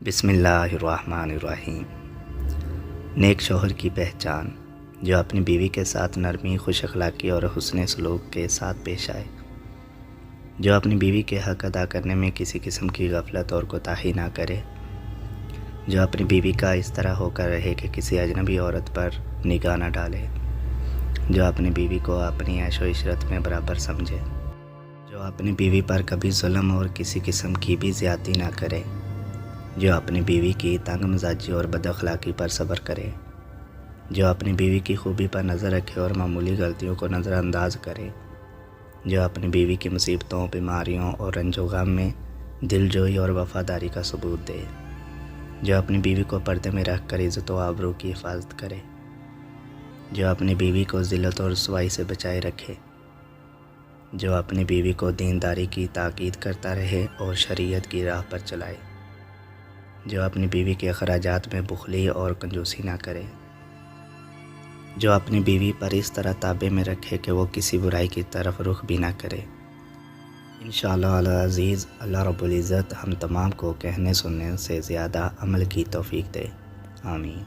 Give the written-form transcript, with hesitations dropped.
بسم اللہ الرحمن الرحیم۔ نیک شوہر کی پہچان، جو اپنی بیوی کے ساتھ نرمی، خوش اخلاقی اور حسن سلوک کے ساتھ پیش آئے، جو اپنی بیوی کے حق ادا کرنے میں کسی قسم کی غفلت اور کوتاہی نہ کرے، جو اپنی بیوی کا اس طرح ہو کر رہے کہ کسی اجنبی عورت پر نگاہ نہ ڈالے، جو اپنی بیوی کو اپنی عیش و عشرت میں برابر سمجھے، جو اپنی بیوی پر کبھی ظلم اور کسی قسم کی بھی زیادتی نہ کرے، جو اپنی بیوی کی تنگ مزاجی اور بد اخلاقی پر صبر کرے، جو اپنی بیوی کی خوبی پر نظر رکھے اور معمولی غلطیوں کو نظر انداز کرے، جو اپنی بیوی کی مصیبتوں، بیماریوں اور رنج و غم میں دل جوئی اور وفاداری کا ثبوت دے، جو اپنی بیوی کو پردے میں رکھ کر عزت و آبرو کی حفاظت کرے، جو اپنی بیوی کو ذلت اور رسوائی سے بچائے رکھے، جو اپنی بیوی کو دینداری کی تاکید کرتا رہے اور شریعت کی راہ پر چلائے، جو اپنی بیوی کے اخراجات میں بخلی اور کنجوسی نہ کرے، جو اپنی بیوی پر اس طرح تابع میں رکھے کہ وہ کسی برائی کی طرف رخ بھی نہ کرے۔ انشاءاللہ العزیز اللہ رب العزت ہم تمام کو کہنے سننے سے زیادہ عمل کی توفیق دے، آمین۔